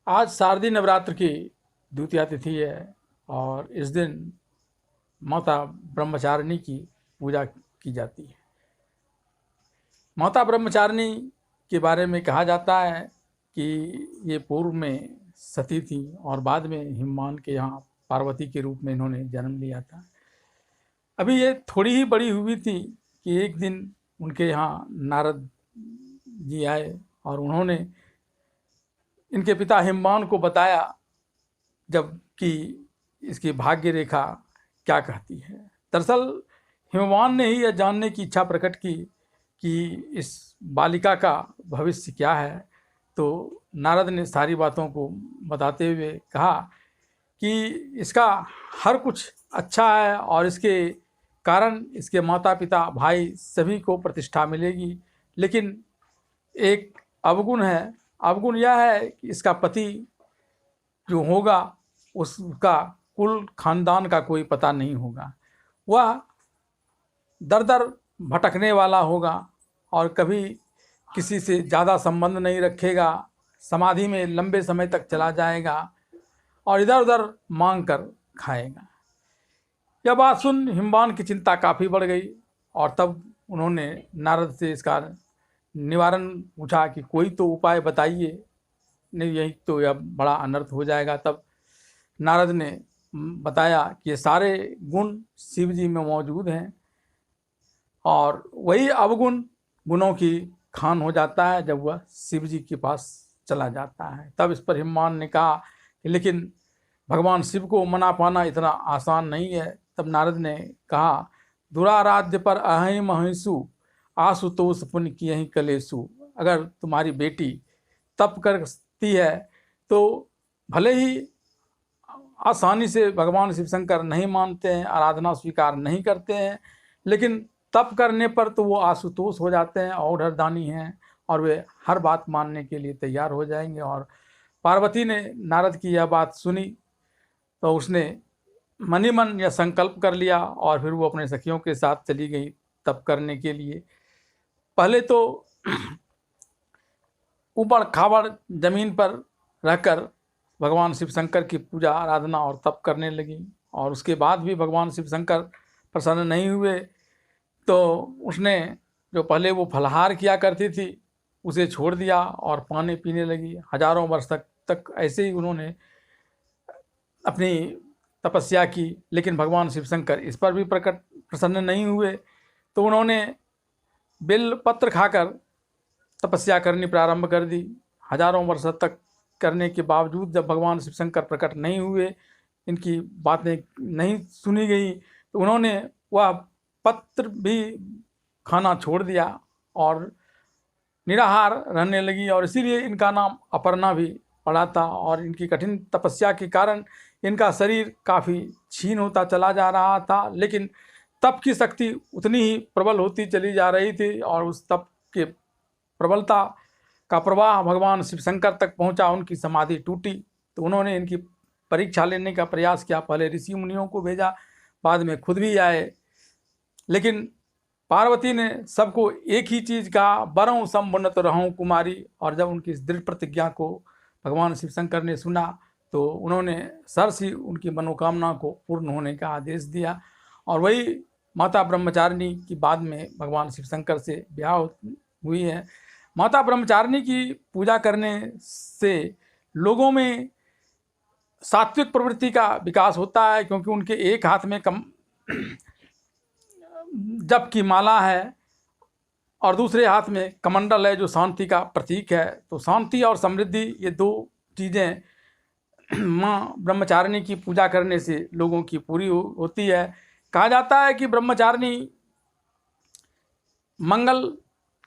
आज शारदीय नवरात्र की द्वितीया तिथि है और इस दिन माता ब्रह्मचारिणी की पूजा की जाती है। माता ब्रह्मचारिणी के बारे में कहा जाता है कि ये पूर्व में सती थी और बाद में हिमवान के यहाँ पार्वती के रूप में इन्होंने जन्म लिया था। अभी ये थोड़ी ही बड़ी हुई थी कि एक दिन उनके यहाँ नारद जी आए और उन्होंने इनके पिता हिमवान को बताया जब कि इसकी भाग्य रेखा क्या कहती है। दरअसल हिमवान ने ही यह जानने की इच्छा प्रकट की कि इस बालिका का भविष्य क्या है, तो नारद ने सारी बातों को बताते हुए कहा कि इसका हर कुछ अच्छा है और इसके कारण इसके माता पिता भाई सभी को प्रतिष्ठा मिलेगी, लेकिन एक अवगुण है। अवगुण यह है कि इसका पति जो होगा उसका कुल खानदान का कोई पता नहीं होगा, वह दर दर भटकने वाला होगा और कभी किसी से ज़्यादा संबंध नहीं रखेगा, समाधि में लंबे समय तक चला जाएगा और इधर उधर मांग कर खाएगा। यह बात सुन हिमवान की चिंता काफ़ी बढ़ गई और तब उन्होंने नारद से इसका निवारण पूछा कि कोई तो उपाय बताइए, नहीं यही तो यह बड़ा अनर्थ हो जाएगा। तब नारद ने बताया कि ये सारे गुण शिव जी में मौजूद हैं और वही अवगुण गुणों की खान हो जाता है जब वह शिव जी के पास चला जाता है। तब इस पर हिमवान ने कहा कि लेकिन भगवान शिव को मना पाना इतना आसान नहीं है। तब नारद ने कहा, दुराराध्य पर अहिम अहिंसु आशुतोष पुण्य की यही कलेसु। अगर तुम्हारी बेटी तप करती है तो भले ही आसानी से भगवान शिव शंकर नहीं मानते हैं, आराधना स्वीकार नहीं करते हैं, लेकिन तप करने पर तो वो आशुतोष हो जाते हैं, औढ़रदानी हैं और वे हर बात मानने के लिए तैयार हो जाएंगे। और पार्वती ने नारद की यह बात सुनी तो उसने मन ही मन यह संकल्प कर लिया और फिर वो अपने सखियों के साथ चली गई तप करने के लिए। पहले तो ऊबड़ खाबड़ जमीन पर रहकर भगवान शिव शंकर की पूजा आराधना और तप करने लगी और उसके बाद भी भगवान शिव शंकर प्रसन्न नहीं हुए तो उसने जो पहले वो फलाहार किया करती थी उसे छोड़ दिया और पानी पीने लगी। हजारों वर्ष तक ऐसे ही उन्होंने अपनी तपस्या की, लेकिन भगवान शिव शंकर इस पर भी प्रसन्न नहीं हुए तो उन्होंने बेल पत्र खाकर तपस्या करनी प्रारंभ कर दी। हजारों वर्ष तक करने के बावजूद जब भगवान शिव शंकर प्रकट नहीं हुए, इनकी बातें नहीं सुनी गई तो उन्होंने वह पत्र भी खाना छोड़ दिया और निराहार रहने लगी और इसीलिए इनका नाम अपर्णा भी पड़ा था। और इनकी कठिन तपस्या के कारण इनका शरीर काफ़ी क्षीण होता चला जा रहा था, लेकिन तप की शक्ति उतनी ही प्रबल होती चली जा रही थी और उस तप के प्रबलता का प्रवाह भगवान शिव शंकर तक पहुंचा। उनकी समाधि टूटी तो उन्होंने इनकी परीक्षा लेने का प्रयास किया। पहले ऋषि मुनियों को भेजा, बाद में खुद भी आए, लेकिन पार्वती ने सबको एक ही चीज़ कहा, बरऊँ समुन्नत रहूँ कुमारी। और जब उनकी इस दृढ़ प्रतिज्ञा को भगवान शिव शंकर ने सुना तो उन्होंने सरस ही उनकी मनोकामना को पूर्ण होने का आदेश दिया और वही माता ब्रह्मचारिणी की बाद में भगवान शिव शंकर से ब्याह हुई है। माता ब्रह्मचारिणी की पूजा करने से लोगों में सात्विक प्रवृत्ति का विकास होता है, क्योंकि उनके एक हाथ में जप की माला है और दूसरे हाथ में कमंडल है जो शांति का प्रतीक है। तो शांति और समृद्धि ये दो चीज़ें माँ ब्रह्मचारिणी की पूजा करने से लोगों की पूरी होती है। कहा जाता है कि ब्रह्मचारिणी मंगल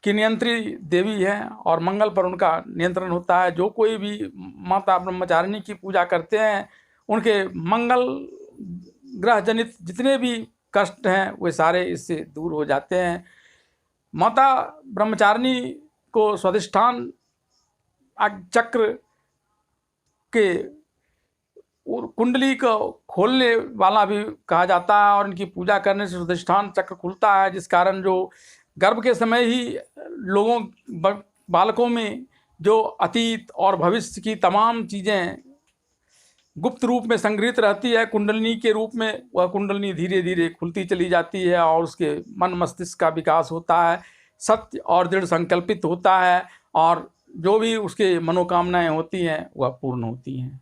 की नियंत्री देवी है और मंगल पर उनका नियंत्रण होता है। जो कोई भी माता ब्रह्मचारिणी की पूजा करते हैं उनके मंगल ग्रह जनित जितने भी कष्ट हैं वे सारे इससे दूर हो जाते हैं। माता ब्रह्मचारिणी को स्वाधिष्ठान चक्र के कुंडली को खोलने वाला भी कहा जाता है और इनकी पूजा करने से स्वाधिष्ठान चक्र खुलता है, जिस कारण जो गर्भ के समय ही लोगों बालकों में जो अतीत और भविष्य की तमाम चीज़ें गुप्त रूप में संग्रहित रहती है कुंडलिनी के रूप में, वह कुंडलिनी धीरे धीरे खुलती चली जाती है और उसके मन मस्तिष्क का विकास होता है, सत्य और दृढ़ संकल्पित होता है और जो भी उसके मनोकामनाएं होती हैं वह पूर्ण होती हैं।